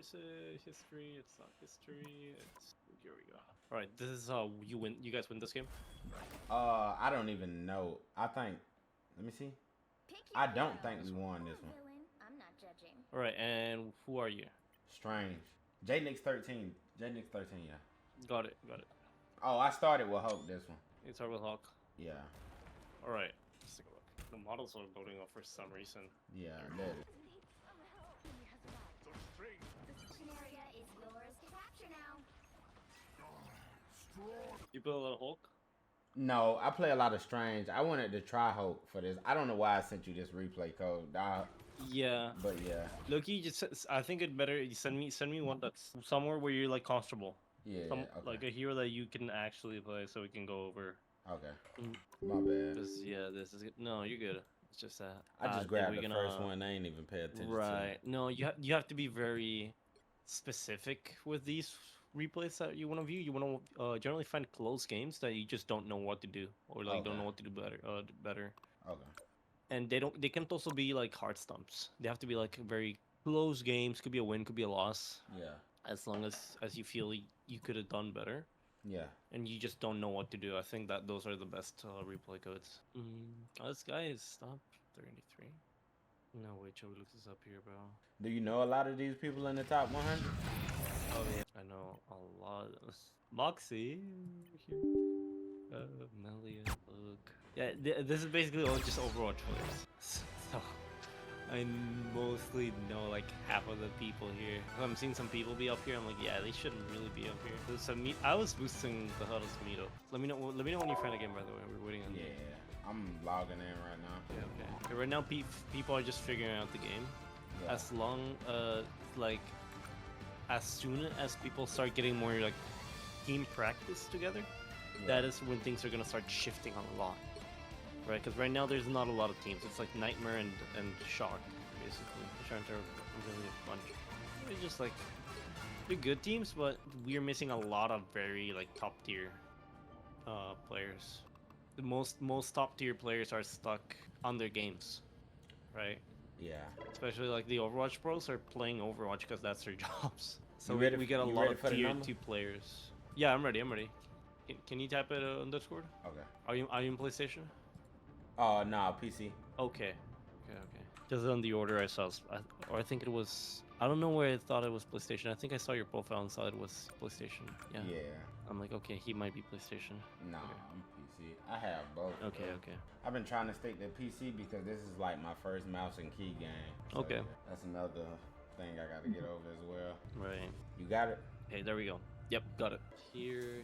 is it? History. It's not history. It's here we go. All right, this is how you win. You guys win this game. I don't even know. I think. Let me see. I don't think we won this one. I'm not judging. All right, and who are you? Strange. JNix 13. JNix 13. Yeah. Got it. Got it. Oh, I started with Hope this one. It's our with Hawk. Yeah. All right. Let's take a look. The models are loading up for some reason. Yeah. That. This area is yours to capture now. You build a lot of Hulk. No, I play a lot of Strange. I wanted to try Hope for this. I don't know why I sent you this replay code. Yeah. But yeah. Loki, just I think it better you send me one that's somewhere where you're like comfortable. Yeah. Some, Okay. like a hero that you can actually play, so we can go over. Okay. My bad. This is good. No, you're good. It's just that I just grabbed the first one. I ain't even pay attention. Right. No, you have to be very specific with these replays that you want to view. You want to generally find close games that you just don't know what to do, or like don't know what to do better. Better. Okay. And they can't also be like hard stumps. They have to be like very close games. Could be a win, could be a loss. Yeah. As long as you feel you could have done better. Yeah. And you just don't know what to do. I think that those are the best replay codes. Oh, this guy is top 33. No, wait, Joey looks this up here, bro. Do you know a lot of these people in the top 100? Oh, yeah. I know a lot. Moxie here. Melia, look. Yeah, this is basically all just Overwatch players. So, I mostly know like half of the people here. I'm seeing some people be up here. I'm like, yeah, they shouldn't really be up here. So I was boosting the huddles meetup. Let me know when you're trying again. By the way, we're waiting on. Yeah, I'm logging in right now. Yeah, okay. Right now, people are just figuring out the game. Yeah. As long like as soon as people start getting more like team practice together, that is when things are gonna start shifting a lot. Right, because right now there's not a lot of teams. It's like Nightmare and Shock, basically. They're trying to really a bunch. They're just like they're good teams, but we're missing a lot of very like top tier players. The most top tier players are stuck on their games, right? Yeah. Especially like the Overwatch pros are playing Overwatch because that's their jobs. So we get a lot of tier 2 players. Yeah, I'm ready. Can you type it on Discord? Okay. Are you in PlayStation? Oh, no, PC. Okay. Just on the order I saw, or I think it was. I don't know where I thought it was PlayStation. I think I saw your profile and saw it was PlayStation. Yeah. Yeah. I'm like, okay, he might be PlayStation. Nah, I'm PC. I have both. Okay. I've been trying to stick to PC because this is like my first mouse and key game. So okay. That's another thing I got to get over as well. Right. You got it? Okay, there we go. Yep, got it. Here.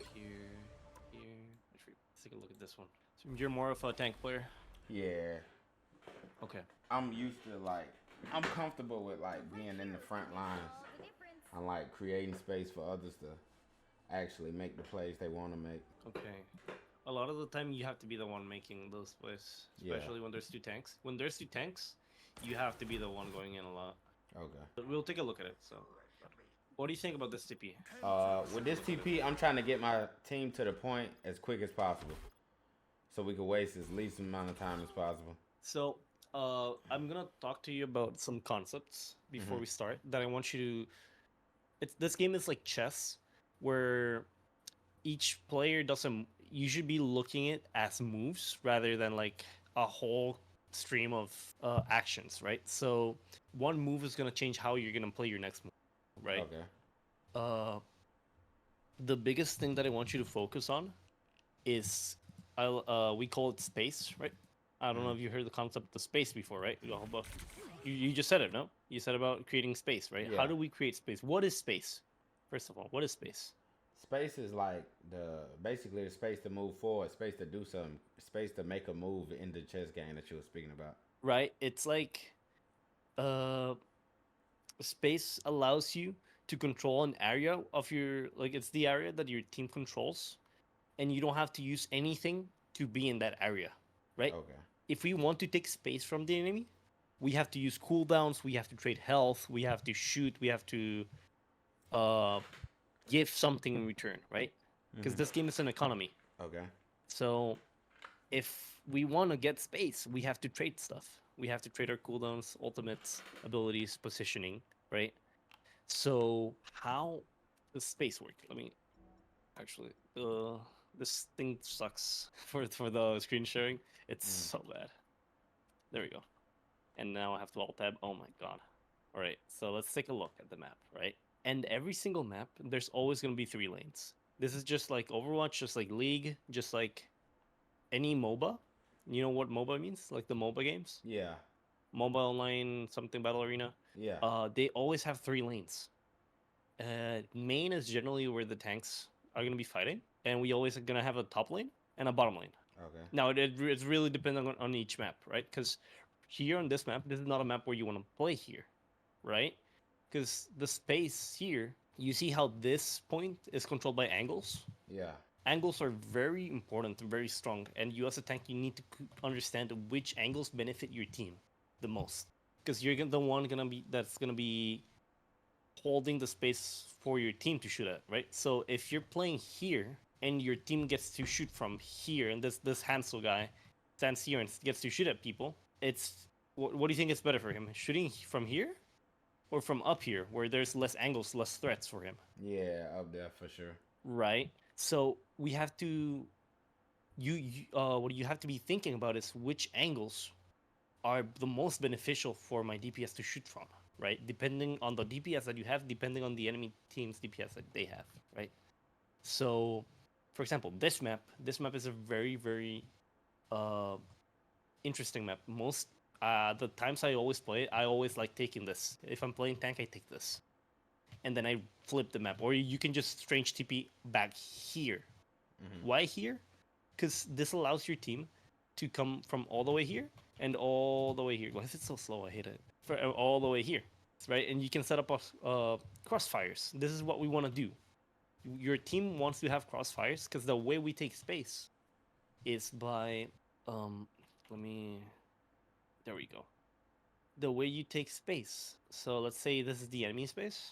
Let's take a look at this one. So you're more of a tank player? Yeah. Okay. I'm used to I'm comfortable with being in the front lines. I'm like creating space for others to actually make the plays they want to make. Okay. A lot of the time you have to be the one making those plays, especially when there's 2 tanks. When there's 2 tanks, you have to be the one going in a lot. Okay. But we'll take a look at it. So, what do you think about this TP? With this TP, I'm trying to get my team to the point as quick as possible, so we can waste as least amount of time as possible. So, I'm gonna talk to you about some concepts before we start that I want you to. This game is like chess, where each player doesn't. You should be looking at it as moves rather than like a whole stream of actions, right? So, one move is gonna change how you're gonna play your next move, right? Okay. The biggest thing that I want you to focus on is we call it space, right? I don't know if you heard the concept of space before, right? You just said it, no? You said about creating space, right? Yeah. How do we create space? What is space? First of all, what is space? Space is like basically the space to move forward, space to do something, space to make a move in the chess game that you were speaking about. Right? It's like space allows you to control an area of your it's the area that your team controls, and you don't have to use anything to be in that area, right? Okay. If we want to take space from the enemy, we have to use cooldowns, we have to trade health, we have to shoot, we have to give something in return, right? Because this game is an economy. Okay. So if we want to get space, we have to trade stuff. We have to trade our cooldowns, ultimates, abilities, positioning, right? So how does space work? Let me actually. This thing sucks for the screen sharing. It's Mm. so bad. There we go. And now I have to alt tab. Oh my god. All right. So let's take a look at the map, right? And every single map, there's always gonna be 3 lanes. This is just like Overwatch, just like League, just like any MOBA. You know what MOBA means? Like the MOBA games, Yeah. Mobile Online something Battle Arena. Yeah. They always have 3 lanes. Main is generally where the tanks are gonna be fighting, and we always are gonna have a top lane and a bottom lane. Okay. Now it's really dependent on each map, right? Because here on this map, this is not a map where you want to play here, right? Because the space here, you see how this point is controlled by angles. Yeah. Angles are very important and very strong, and you as a tank, you need to understand which angles benefit your team the most, because you're the one that's gonna be holding the space for your team to shoot at, right? So if you're playing here and your team gets to shoot from here, and this Hansel guy stands here and gets to shoot at people, it's what do you think is better for him? Shooting from here or from up here, where there's less angles, less threats for him, Yeah, up there for sure. right? So we have to what you have to be thinking about is which angles are the most beneficial for my DPS to shoot from, right? Depending on the DPS that you have, depending on the enemy team's DPS that they have, right? So, for example, this map is a very, very uh, interesting map. Most the times I always play it, I always like taking this. If I'm playing tank, I take this, and then I flip the map. Or you can just strange TP back here. Why here? Because this allows your team to come from all the way here and all the way here. Why is it so slow? I hate it. For all the way here, right? And you can set up crossfires. This is what we want to do. Your team wants to have crossfires because the way we take space is by let me. There we go. The way you take space. So let's say this is the enemy space.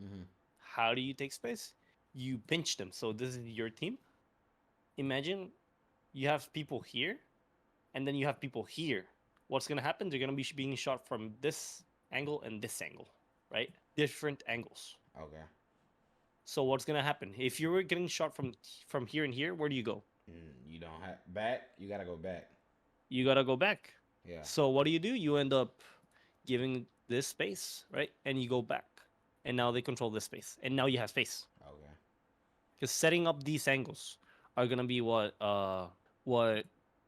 Mm-hmm. How do you take space? You pinch them. So this is your team. Imagine you have people here, and then you have people here. What's gonna happen? They're gonna be being shot from this angle and this angle, right? Different angles. Okay. So what's gonna happen? If you were getting shot from here and here, where do you go? You don't have back. You gotta go back. You gotta go back. Yeah. So what do? You end up giving this space, right? And you go back, and now they control this space, and now you have space. Okay. Because setting up these angles are gonna be what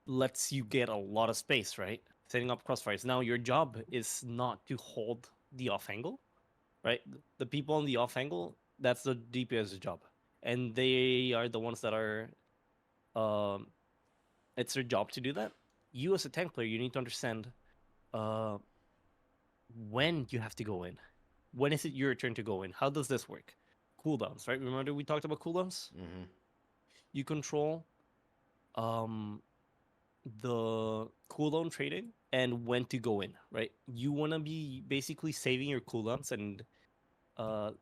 lets you get a lot of space, right? Setting up crossfires. Now your job is not to hold the off angle, right? The people on the off angle, that's the DPS's job, and they are the ones that are, it's their job to do that. You as a tank player, you need to understand, uh, when you have to go in. When is it your turn to go in? How does this work? Cooldowns, right? Remember we talked about cooldowns? Mm-hmm. You control the cooldown trading and when to go in, right? You want to be basically saving your cooldowns and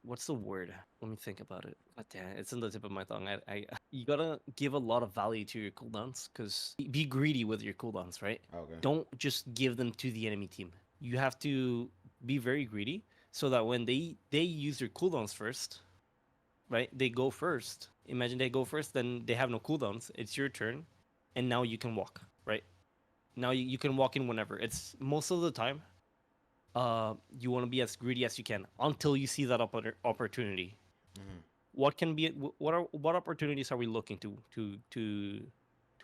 what's the word? Let me think about it. God damn, it's on the tip of my tongue. I you gotta give a lot of value to your cooldowns because be greedy with your cooldowns, right? Okay. Don't just give them to the enemy team. You have to be very greedy so that when they use their cooldowns first, right? They go first. Imagine they go first, then they have no cooldowns. It's your turn, and now you can walk, right? Now you can walk in whenever. It's most of the time. You want to be as greedy as you can until you see that opportunity. Mm-hmm. What can be? What opportunities are we looking to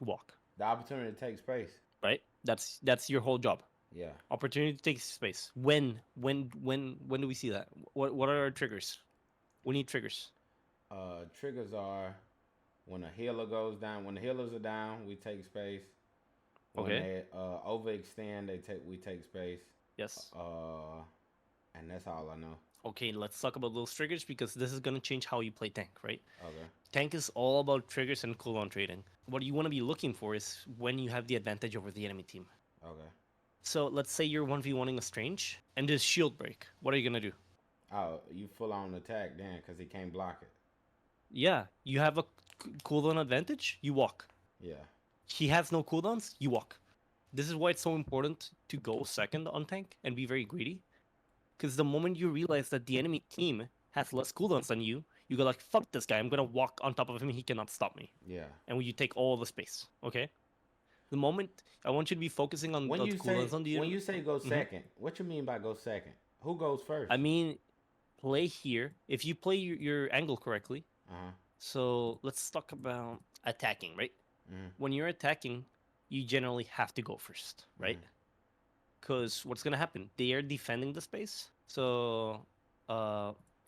walk? The opportunity to take space. Right. That's your whole job. Yeah. Opportunity to take space. When do we see that? What are our triggers? We need triggers. Triggers are when a healer goes down. When the healers are down, we take space. When Okay. they overextend, we take space. Yes. And that's all I know. Okay, let's talk about those triggers because this is gonna change how you play tank, right? Okay. Tank is all about triggers and cooldown trading. What you want to be looking for is when you have the advantage over the enemy team. Okay. So let's say you're 1v1ing a strange and there's shield break. What are you gonna do? Oh, you full on attack then because he can't block it. Yeah, you have a cooldown advantage, you walk. Yeah. He has no cooldowns, you walk. This is why it's so important to go second on tank and be very greedy. Because the moment you realize that the enemy team has less cooldowns than you, you go like, fuck this guy, I'm gonna walk on top of him, he cannot stop me. Yeah. And you take all the space, okay? The moment, I want you to be focusing on When the you cooldowns say on the when enemy. you say go second, what you mean by go second? Who goes first? I mean, play here. If you play your angle correctly, Uh-huh. so let's talk about attacking, right? Mhm. When you're attacking, you generally have to go first, right? Because what's gonna happen? They are defending the space. So,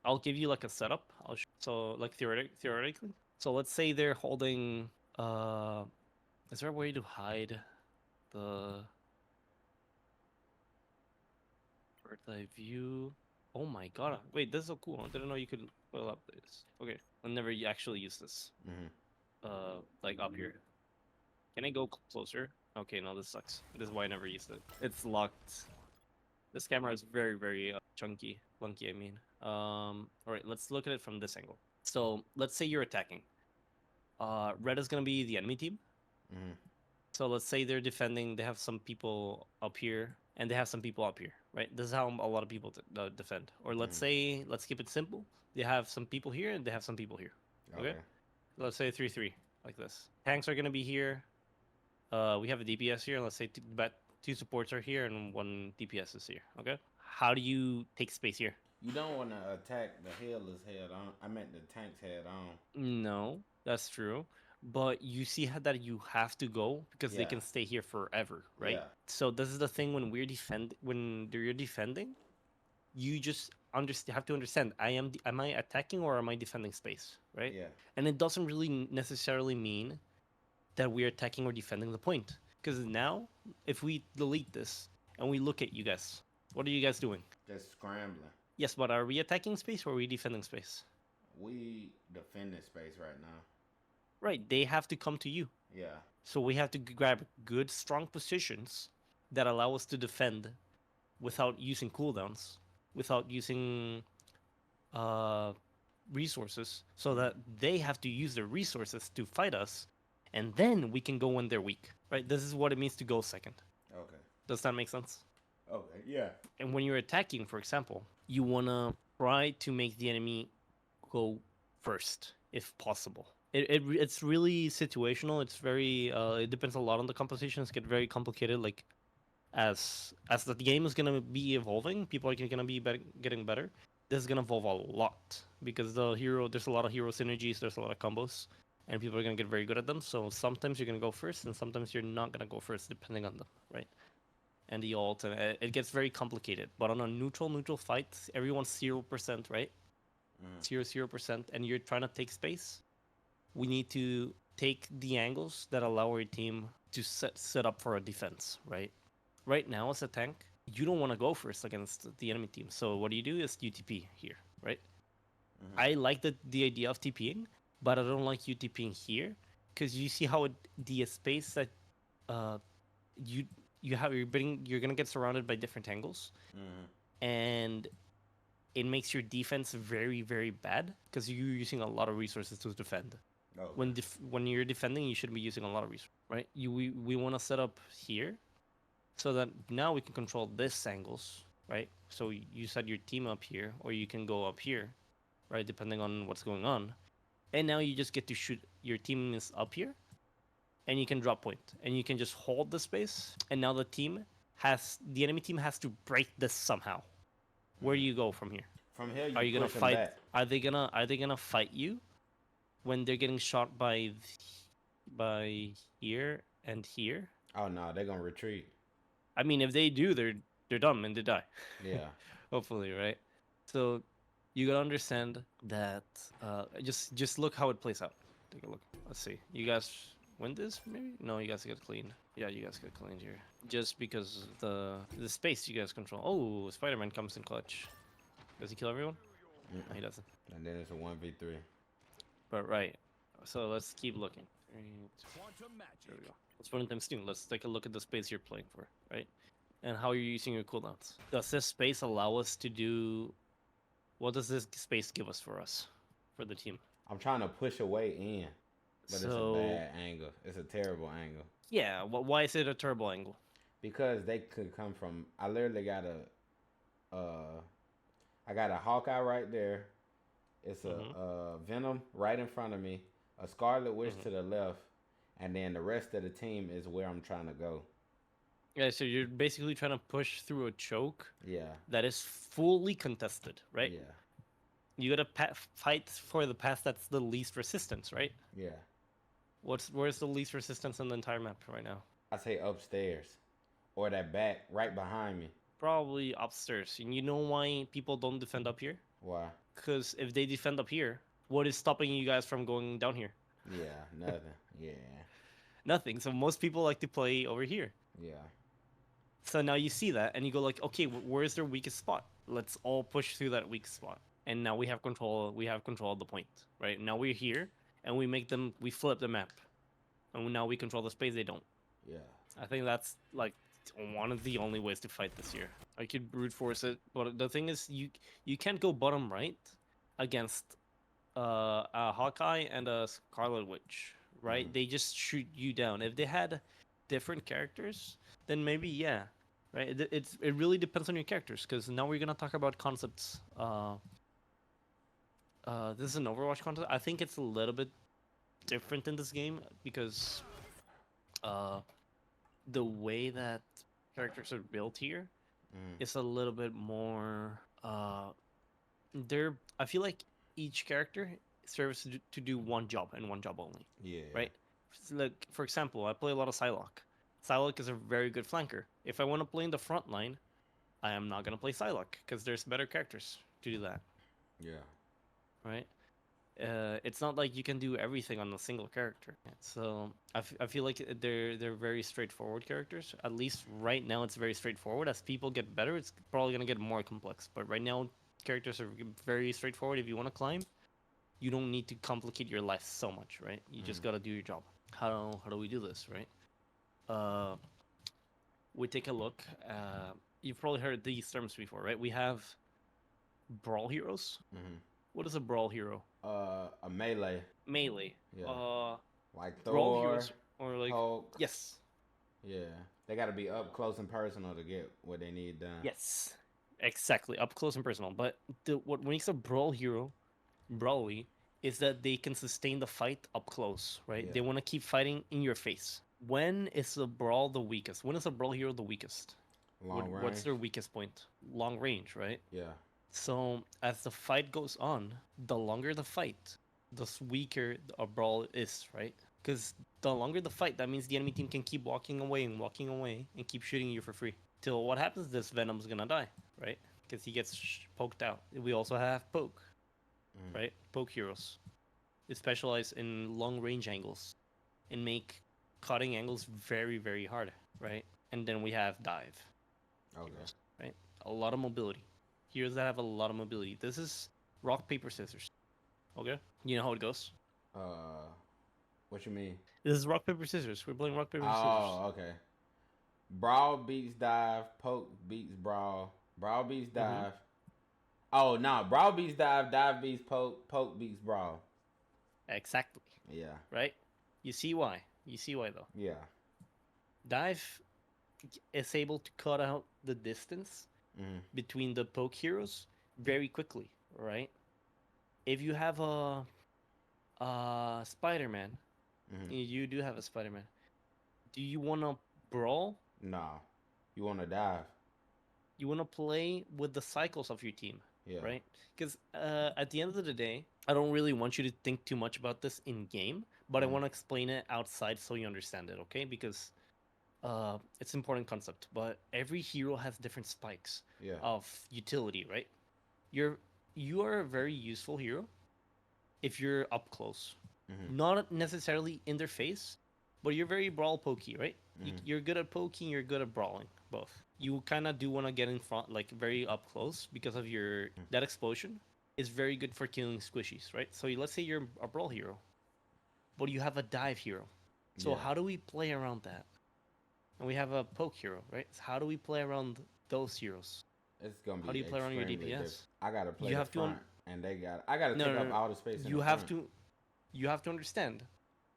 I'll give you like a setup. So like theoretically. So let's say they're holding. Is there a way to hide the bird's eye view? Oh my god! Wait, this is so cool. I didn't know you could pull up this. Okay, I never actually use this. Like up here. Can I go closer? Okay, no, this sucks. This is why I never used it. It's locked. This camera is very, very chunky. Clunky, I mean. All right, let's look at it from this angle. So let's say you're attacking. Red is gonna be the enemy team. So let's say they're defending. They have some people up here, and they have some people up here, right? This is how a lot of people defend. Or let's say, let's keep it simple. They have some people here, and they have some people here. Okay. Let's say 3-3, like this. Tanks are gonna be here. We have a DPS here. Let's say two supports are here and one DPS is here. Okay. How do you take space here? You don't want to attack the healers head on. I meant the tanks head on. No, that's true. But you see how that you have to go because they Yeah. can stay here forever, right? Yeah. So this is the thing when you're defending, you just have to understand am I attacking or am I defending space, right? Yeah. And it doesn't really necessarily mean that we're attacking or defending the point. Because now, if we delete this and we look at you guys, what are you guys doing? Just scrambling. Yes, but are we attacking space or are we defending space? We defending space right now. Right, they have to come to you. Yeah. So we have to grab good, strong positions that allow us to defend without using cooldowns, without using resources, so that they have to use their resources to fight us, and then we can go when they're weak. Right? This is what it means to go second. Okay. Does that make sense? Okay. Yeah. And when you're attacking, for example, you want to try to make the enemy go first, if possible. It's really situational. It's very it depends a lot on the compositions. Get very complicated. Like as the game is gonna be evolving, people are gonna be getting better. This is gonna evolve a lot because there's a lot of hero synergies. There's a lot of combos, and people are gonna get very good at them. So sometimes you're gonna go first, and sometimes you're not gonna go first, depending on them, right? And the ult, and it gets very complicated. But on a neutral fight, everyone's 0%, right? 0%, and you're trying to take space. We need to take the angles that allow our team to set up for a defense, right? Right now, as a tank, you don't want to go first against the enemy team. So what you do is you TP here, right? I like the idea of TPing, but I don't like you TPing here because you see how the space that you're gonna get surrounded by different angles, and it makes your defense very, very bad because you're using a lot of resources to defend. Okay. When you're defending, you should be using a lot of resources, right? We want to set up here so that now we can control this angles, right? So you set your team up here, or you can go up here, right? Depending on what's going on. And now you just get to shoot. Your team is up here, and you can drop point, and you can just hold the space. And now the enemy team has to break this somehow. Where do you go from here? From here, Are you gonna push 'em fight? back. Are they gonna fight you when they're getting shot by here and here? Oh no, they're gonna retreat. I mean, if they do, they're dumb and they die. Yeah. Hopefully, right? So you gotta understand that. Just look how it plays out. Take a look. Let's see. You guys win this? Maybe no. You guys get cleaned. Yeah, you guys get cleaned here. Just because the space you guys control. Oh, Spider-Man comes in clutch. Does he kill everyone? No, he doesn't. And then it's a 1v3. But right. So let's keep looking. There we go. Let's run times 2. Let's take a look at the space you're playing for, right? And how you're using your cooldowns. Does this space allow us to do... What does this space give us for the team? I'm trying to push away in, but it's a bad angle. It's a terrible angle. Yeah, why is it a turbo angle? Because they could come from... I literally got I got a Hawkeye right there. It's a Mm-hmm. Venom right in front of me. A Scarlet Witch Mm-hmm. to the left, and then the rest of the team is where I'm trying to go. Yeah, so you're basically trying to push through a choke Yeah, that is fully contested, right? yeah, You gotta fight for the path that's the least resistance, right? yeah. Where's the least resistance on the entire map right now? I say upstairs or that back right behind me. Probably upstairs. And you know why people don't defend up here? Why? Because if they defend up here, what is stopping you guys from going down here? Yeah, nothing. Yeah, Nothing. So most people like to play over here. yeah, So now you see that and you go like, okay, where's their weakest spot? Let's all push through that weak spot. And now we have control. We have control of the point, right? Now we're here and we flip the map, and now we control the space. They don't. yeah. I think that's like one of the only ways to fight this year. I could brute force it, but the thing is, you can't go bottom right against a Hawkeye and a Scarlet Witch, right? Mhm. They just shoot you down. If they had different characters, then maybe yeah, right? It really depends on your characters, because now we're gonna talk about concepts. This is an Overwatch concept. I think it's a little bit different in this game because uh the way that characters are built here Mm. is a little bit more they're I feel like each character serves to do one job and one job only, Yeah. right? Like for example, I play a lot of Psylocke. Psylocke is a very good flanker. If I want to play in the front line, I am not going to play Psylocke because there's better characters to do that, Yeah. right? It's not like you can do everything on a single character. So I feel like they're very straightforward characters. At least right now, it's very straightforward. As people get better, it's probably gonna get more complex. But right now, characters are very straightforward. If you want to climb, you don't need to complicate your life so much, right? You just Mhm. gotta do your job. How do we do this, right? Uh, we take a look. You've probably heard these terms before, right? We have brawl heroes. Mhm. What is a brawl hero? A melee. Melee. Yeah. Like Brawl Thor, heroes or like Hulk. yes, Yeah. They got to be up close and personal to get what they need done. yes, exactly, up close and personal. But what makes a brawl hero brawly is that they can sustain the fight up close, right? Yeah. They want to keep fighting in your face. When is a brawl the weakest? When is a brawl hero the weakest? Long range. What's their weakest point? Long range, right? Yeah. So as the fight goes on, the longer the fight, the weaker a brawl is, right? Because the longer the fight, that means the enemy team can keep walking away and keep shooting you for free. Till what happens? This Venom's gonna die, right? Because he gets poked out. We also have poke, Mhm. right? Poke heroes. They specialize in long range angles and make cutting angles very, very hard, right? And then we have dive. Okay. Heroes, right? A lot of mobility. Heroes that have a lot of mobility. This is rock, paper, scissors. Okay? You know how it goes? What you mean? This is rock, paper, scissors. We're playing rock, paper, scissors. Oh, okay. Brawl beats dive. Poke beats brawl. Brawl beats dive. Oh no, brawl beats dive. Dive beats poke. Poke beats brawl. Exactly. Yeah. Right? You see why. You see why, though. Yeah. Dive is able to cut out the distance Mhm. between the poke heroes very quickly, right? If you have a Spider-Man, Mhm. you do have a Spider-Man. Do you want to brawl? Nah. You want to dive? You want to play with the cycles of your team, Yeah. right? Because at the end of the day, I don't really want you to think too much about this in game, but I Mhm. want to explain it outside so you understand it, okay? Because it's an important concept. But every hero has different spikes Yeah. of utility, right? You are a very useful hero if you're up close, Mhm. not necessarily in their face, but you're very brawl pokey, right? Mhm. You're good at poking, you're good at brawling, both. You kind of do want to get in front, like very up close, because of your that explosion is very good for killing squishies, right? So let's say you're a brawl hero, but you have a dive hero. So Yeah. how do we play around that? And we have a poke hero, right? So how do we play around those heroes? It's gonna be. How do you play around your extremely DPS? different. I gotta play You the have to front, and they got. I gotta No, take no, up no. all the space. You in have the front. you have to understand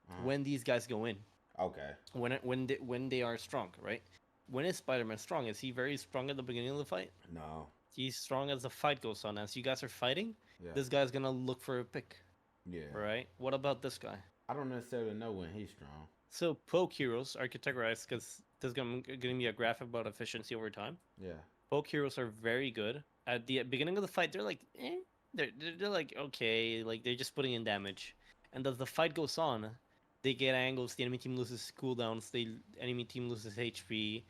Uh-huh. when these guys go in, Okay. when they are strong, right? When is Spider-Man strong? Is he very strong at the beginning of the fight? No. He's strong as the fight goes on. As you guys are fighting, Yeah. this guy's gonna look for a pick. Yeah. Right? What about this guy? I don't necessarily know when he's strong. So poke heroes are categorized because there's gonna be a graph about efficiency over time. Yeah. Poke heroes are very good. At the beginning of the fight, they're like, eh. They're like, okay, like they're just putting in damage. And as the fight goes on, they get angles, the enemy team loses cooldowns, the enemy team loses HP,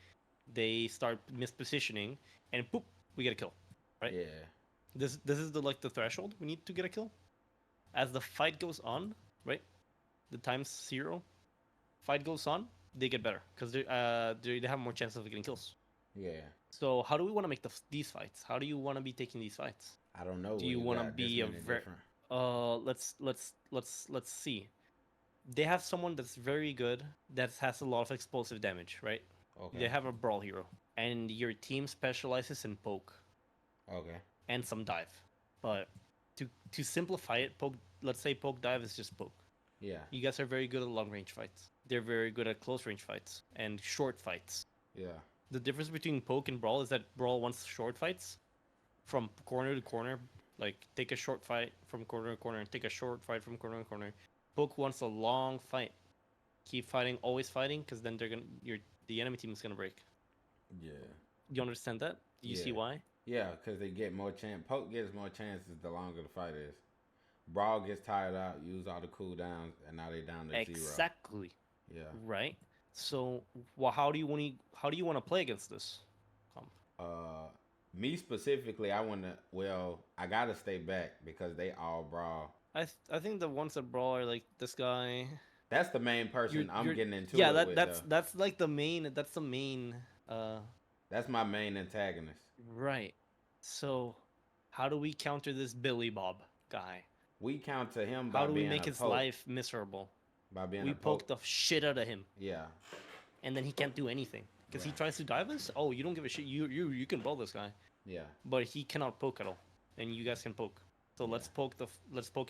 they start mispositioning, and poop, we get a kill. Right? Yeah. This is the like the threshold we need to get a kill. As the fight goes on, right? The times 0 fight goes on, they get better because they have more chances of getting kills. Yeah. So how do we want to make these fights? How do you want to be taking these fights? I don't know. Do you want to be a very let's see. They have someone that's very good that has a lot of explosive damage, right? Okay. They have a brawl hero, and your team specializes in poke Okay. and some dive. But to simplify it, poke. Let's say poke dive is just poke. Yeah. You guys are very good at long range fights. They're very good at close range fights and short fights. Yeah. The difference between poke and brawl is that brawl wants short fights from corner to corner. Like take a short fight from corner to corner and take a short fight from corner to corner. Poke wants a long fight. Keep fighting, always fighting, because then the enemy team is gonna break. Yeah. You understand that? Do you see Yeah. why? Yeah, because they get more chance. Poke gets more chances the longer the fight is. Brawl gets tired out, use all the cooldowns, and now they down to 0. Exactly. Yeah. Right. So, well, how do you want to play against this? Me specifically, I gotta stay back because they all brawl. I think the ones that brawl are like this guy. That's the main person I'm You're- getting into. Yeah, it with, that's like the main. That's the main. That's my main antagonist. Right. So, how do we counter this Billy Bob guy? We counter him by How do we being make a his poke. life miserable? By being We a poke. poke the shit out of him, Yeah. and then he can't do anything because he Right. tries to dive us. Oh, you don't give a shit. You can brawl this guy, Yeah. but he cannot poke at all, and you guys can poke. So let's poke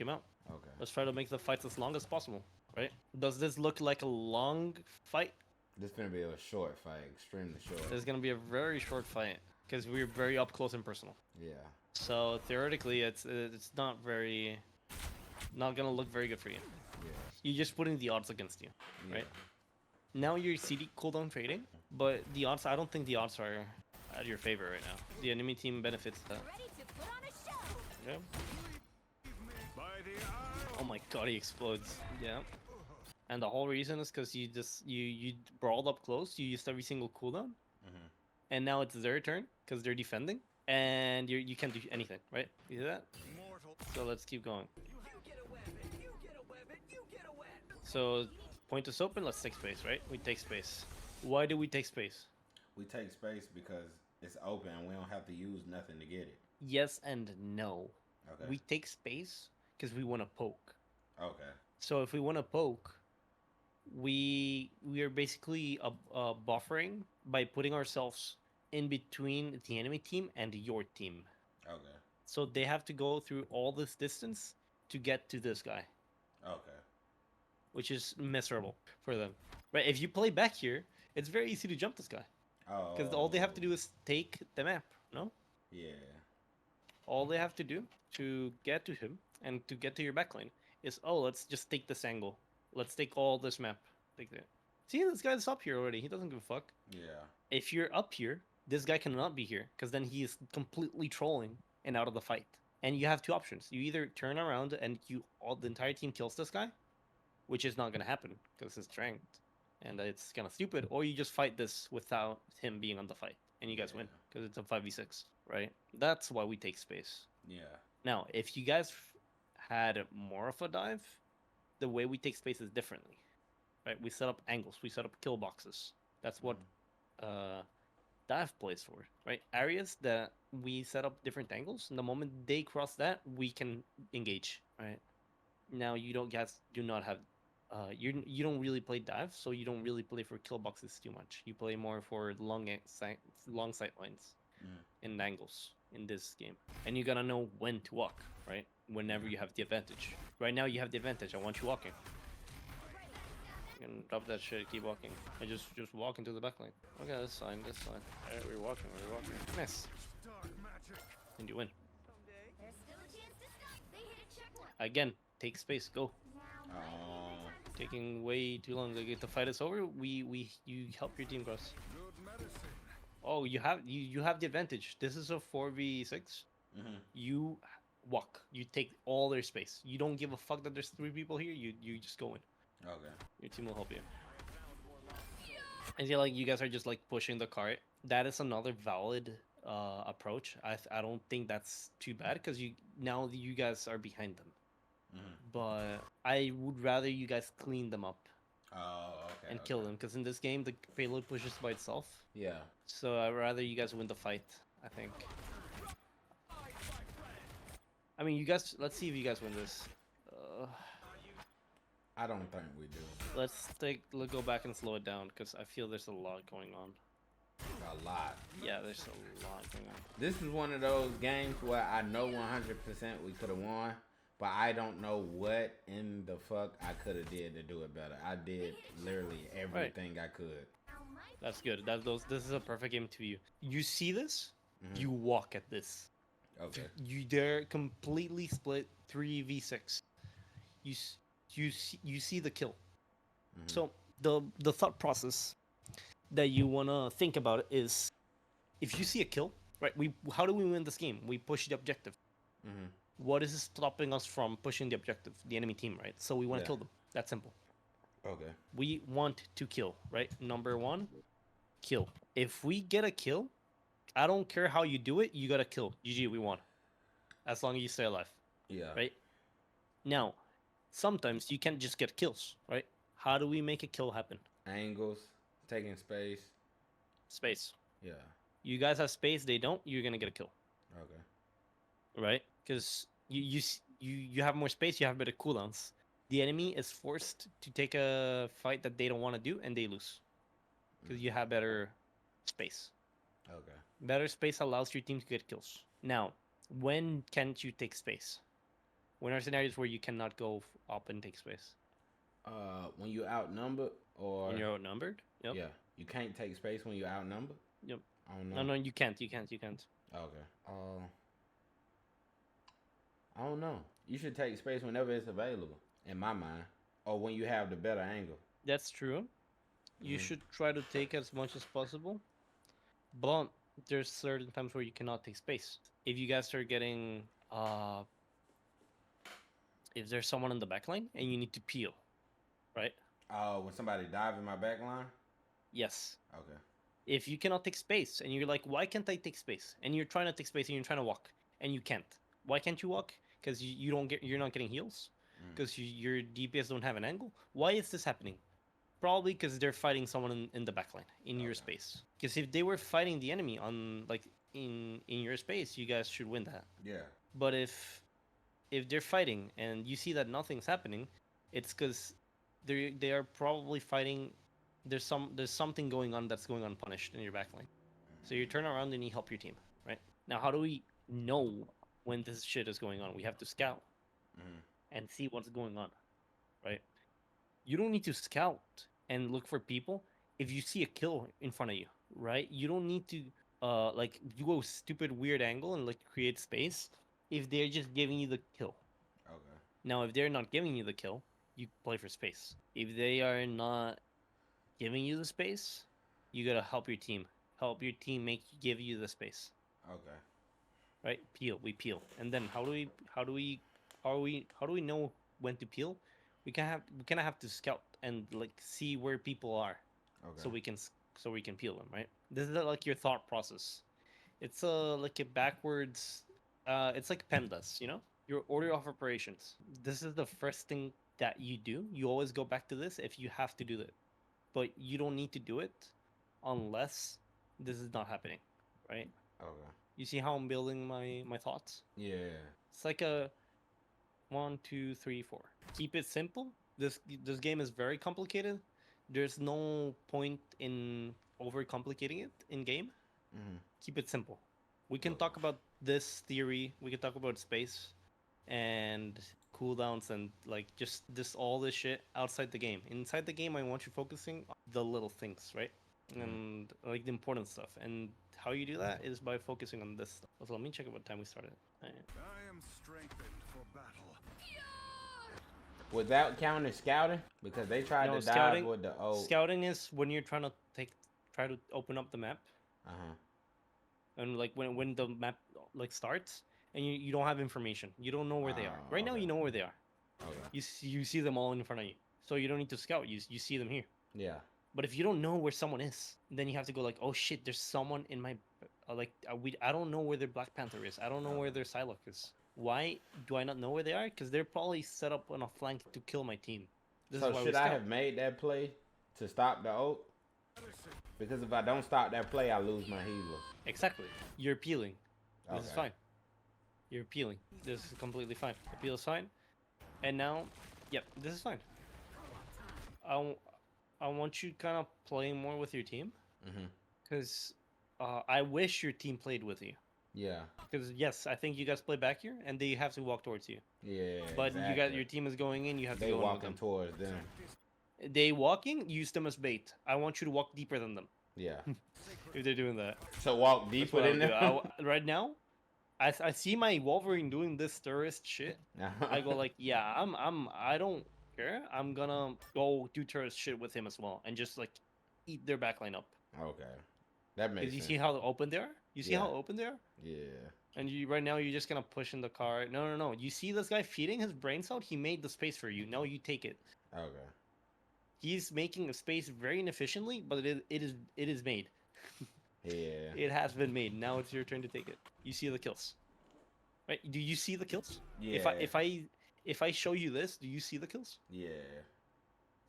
him out. Okay. Let's try to make the fights as long as possible, right? Does this look like a long fight? This is gonna be a short fight, extremely short. There's gonna be a very short fight because we're very up close and personal. Yeah. So theoretically, it's not gonna look very good for you. Yeah. You're just putting the odds against you, Yeah. right? Now you're CD cooldown trading, but the odds, I don't think the odds are at your favor right now. The enemy team benefits that. Ready to put on a show. Yeah. Oh my god, he explodes. Yeah. And the whole reason is because you brawled up close. You used every single cooldown, Mhm. and now it's their turn because they're defending, and you can't do anything, right? You see that? So let's keep going. So point us open. Let's take space, right? We take space. Why do we take space? We take space because it's open and we don't have to use nothing to get it. Yes and no. Okay. We take space because we want to poke. Okay. So if we want to poke, we are basically buffering by putting ourselves in between the enemy team and your team. Okay. So they have to go through all this distance to get to this guy, Okay. which is miserable for them. Right? If you play back here, it's very easy to jump this guy Oh. because all they have to do is take the map. No, Yeah. all they have to do to get to him and to get to your backline is, oh, let's just take this angle. Let's take all this map. Take that. See, this guy's up here already. He doesn't give a fuck. Yeah. If you're up here, this guy cannot be here because then he is completely trolling and out of the fight. And you have two options. You either turn around and the entire team kills this guy, which is not gonna happen because it's ranked and it's kind of stupid, or you just fight this without him being on the fight and you guys win because it's a 5v6, right? That's why we take space. Yeah. Now, if you guys had more of a dive, the way we take space is differently, right? We set up angles, we set up kill boxes. That's what dive plays for, right? Areas that we set up different angles, and the moment they cross that, we can engage, right? Now you guys do not have, you don't really play dive, so you don't really play for kill boxes too much. You play more for long sight lines and angles in this game, and you gotta know when to walk, right? Whenever you have the advantage. Right now you have the advantage. I want you walking. You can drop that shit. Keep walking. I just walk into the backline. Okay, that's fine. That's fine. Alright, we're walking. Nice. and you win. There's still a chance to stop. They hit a checkpoint. Again, take space, go. Now, Oh. Taking way too long. Like if the fight is over, you help your team cross. Oh, you have the advantage. This is a 4v6. Mhm. You walk. You take all their space. You don't give a fuck that there's 3 people here. You just go in. Okay. Your team will help you. I feel like you guys are just like pushing the cart. That is another valid approach. I don't think that's too bad because you guys are behind them. Mhm. But I would rather you guys clean them up Oh, okay. and kill them because in this game the payload pushes by itself. Yeah. So I'd rather you guys win the fight. I think. I mean, you guys. Let's see if you guys win this. I don't think we do. Let's go back and slow it down because I feel there's a lot going on. A lot. Yeah, there's a lot going on. This is one of those games where I know 100% we could have won, but I don't know what in the fuck I could have did to do it better. I did literally everything I could. now my That's good. This is a perfect game to you. You see this? Mhm. You walk at this. Okay. They're completely split 3v6. You see the kill. Mhm. So the thought process that you wanna think about is, if you see a kill, right? How do we win this game? We push the objective. Mhm. What is stopping us from pushing the objective? The enemy team, right? So we want to Yeah. kill them. That's simple. Okay. We want to kill, right? Number 1, kill. If we get a kill, I don't care how you do it, you gotta kill. GG, we won. As long as you stay alive, Yeah. right? Now, sometimes you can't just get kills, right? How do we make a kill happen? Angles, taking space. Space. Yeah. You guys have space, they don't, you're gonna get a kill, Okay. right? Because you have more space, you have better cooldowns. The enemy is forced to take a fight that they don't want to do, and they lose because you have better space. Okay. Better space allows your team to get kills. Now, when can't you take space? When are scenarios where you cannot go up and take space? When you outnumbered or When you're outnumbered? Yep. yeah, you can't take space when you outnumbered. Yep. I don't know. No, you can't. You can't. Okay. I don't know. You should take space whenever it's available, in my mind, or when you have the better angle. That's true. You Mhm. should try to take as much as possible, but there's certain times where you cannot take space. If you guys are getting, if there's someone in the backline and you need to peel, right? When somebody dive in my back line. Yes. Okay. If you cannot take space and you're like, why can't I take space? And you're trying to take space and you're trying to walk and you can't. Why can't you walk? Because you're not getting heals. Because your DPS don't have an angle. Why is this happening? Probably because they're fighting someone in the backline in your Okay. space. Because if they were fighting the enemy on like in your space, you guys should win that. Yeah. But if they're fighting and you see that nothing's happening, it's because they are probably fighting. There's something going on that's going unpunished in your backline. So you turn around and you help your team, right? Now, how do we know when this shit is going on? We have to scout Mhm. and see what's going on, right? You don't need to scout and look for people if you see a kill in front of you, right? You don't need to like do a stupid weird angle and like create space if they're just giving you the kill. Okay. Now, if they're not giving you the kill, you play for space. If they are not giving you the space, you gotta help your team. Help your team give you the space. Okay. Right? Peel. We peel. And then how do we know when to peel? We kind of have to scout and like see where people are, Okay. so we can peel them. Right? This is like your thought process. It's like a backwards. It's like PEMDAS. Your order of operations. This is the first thing that you do. You always go back to this if you have to do it, but you don't need to do it unless this is not happening, right? Okay. You see how I'm building my thoughts? Yeah. It's like a 1, 2, 3, 4. Keep it simple. This game is very complicated. There's no point in overcomplicating it in game. Mhm. Keep it simple. We can Okay. talk about this theory. We can talk about space and cooldowns and like just all this shit outside the game. Inside the game, I want you focusing on the little things, right? And like the important stuff and how you do that is by focusing on this stuff. So let me check what time we started. Alright. I am strengthened for battle. Without counting scouting, because they tried No, to dive scouting- with the old. Scouting is when you're trying to try to open up the map, and like when the map like starts, and you don't have information, you don't know where they are. Right now, okay. you know where they are. Okay. You see them all in front of you, so you don't need to scout. You see them here. Yeah. But if you don't know where someone is, then you have to go like, oh shit, there's someone in my I don't know where their Black Panther is. I don't know where their Psylocke is. Why do I not know where they are? Because they're probably set up on a flank to kill my team. This So is why we should I scout. have made that play to stop the ult? Because if I don't stop that play, I lose my healer. Exactly. You're appealing. This is Okay. fine. You're appealing. This is completely fine. Appeal is fine. And now, yep, this is fine. I want you kind of playing more with your team. Because I wish your team played with you. Yeah. Because yes, I think you guys play back here, and they have to walk towards you. Yeah. But you got exactly. your team is going in. You have to They go in with walking them. towards them. They walking. Use them as bait. I want you to walk deeper than them. Yeah. If they're doing that. So walk That's deeper what I'll than do. them. Right now, I see my Wolverine doing this terrorist shit. I go like, yeah, I don't care. I'm gonna go do terrorist shit with him as well, and just like eat their backline up. Okay. That makes Cause you sense. see how open they are. You see how Yeah. open they are. Yeah. And you right now you're just gonna push in the car. No. You see this guy feeding his brains out. He made the space for you. Now you take it. Okay. He's making a space very inefficiently, but it is made. Yeah. It has been made. Now it's your turn to take it. You see the kills, right? Do you see the kills? Yeah. If I show you this, do you see the kills? Yeah.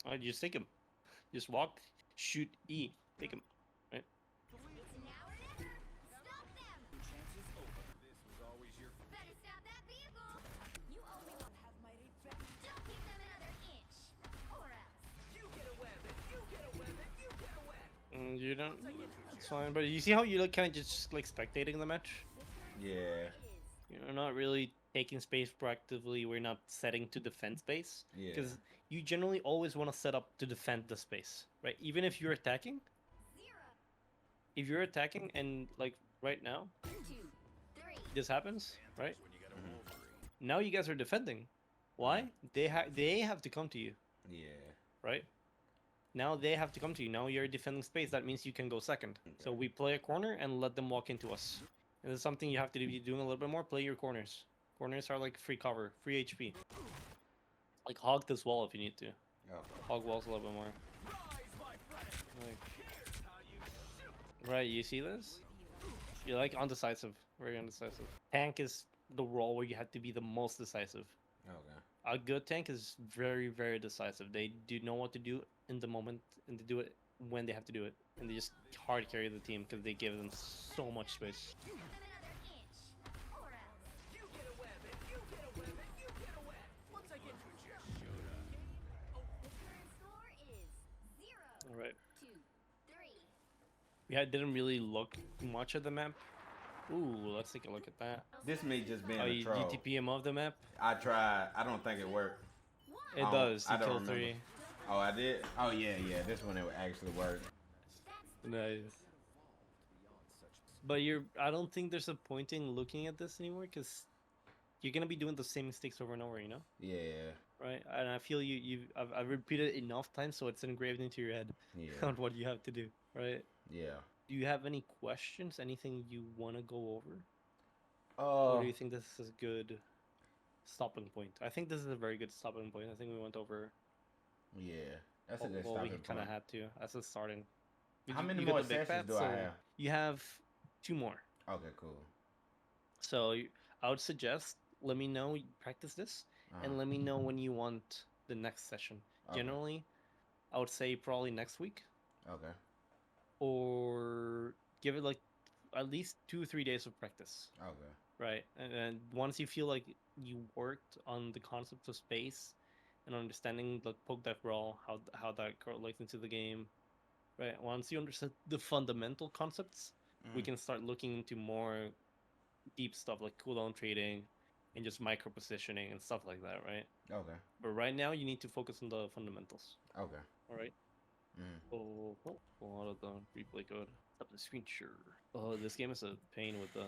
Alright, just take him. Just walk, shoot, E, take him. Right? It's now or never. Stop them. This was always your Better stop that vehicle. You only have my revenge. Don't give them another inch, or else. You don't. It's fine, but you see how you look kind of just like spectating the match. Yeah. You're not really taking space proactively. We're not setting to defend space. Yeah. Because you generally always want to set up to defend the space, right? Even if you're attacking. Zero, If you're attacking and like right now, 2, 3. this happens, right? when you got a Wolverine. Now you guys are defending. Why? They have to come to you, Yeah. right? Now they have to come to you. Now you're defending space. That means you can go second. So we play a corner and let them walk into us. And it's something you have to be doing a little bit more. Play your corners. Corners are like free cover, free HP. Like hog this wall if you need to. Oh. Hog walls a little bit more. Like, right, you see this? You're like undecisive, very undecisive. Tank is the role where you have to be the most decisive. Okay. A good tank is very, very decisive. They do know what to do in the moment, and they do it when they have to do it. And they just hard carry the team because they give them so much space. Give them another inch, or else. The current score is 0, All right. 2, 3. We didn't really look much at the map. Ooh, let's take a look at that. This me just being Oh, a you troll. DTP him off the map? I tried. I don't think it worked. It don't- does. I You don't kill remember. 3. Oh, I did? Oh, yeah. This one it actually worked. Nice. But I don't think there's a point in looking at this anymore because you're gonna be doing the same mistakes over and over, you know? Yeah. Right? And I feel I've repeated it enough times so it's engraved into your head Yeah. on what you have to do, right? Yeah. Do you have any questions? Anything you want to go over? Or do you think this is a good stopping point? I think this is a very good stopping point. I think we went over Yeah. That's a good what we stopping kind of point. had to as a starting. How many you got more the big sessions fat, do so I have? You have 2 more. Okay, cool. So I would suggest let me know, practice this, and Uh-huh. let me know when you want the next session. Okay. Generally, I would say probably next week, Okay. or give it like at least 2 or 3 days of practice. Okay. Right, and then once you feel like you worked on the concept of space and understanding the poke that brawl, how that correlates into the game, right? Once you understand the fundamental concepts, we Mhm. can start looking into more deep stuff like cooldown trading and just micro positioning and stuff like that, right? Okay. But right now, you need to focus on the fundamentals. Okay. All right. Mm. Oh, pull out of the replay code. Stop the screen, sure. Oh, this game is a pain with the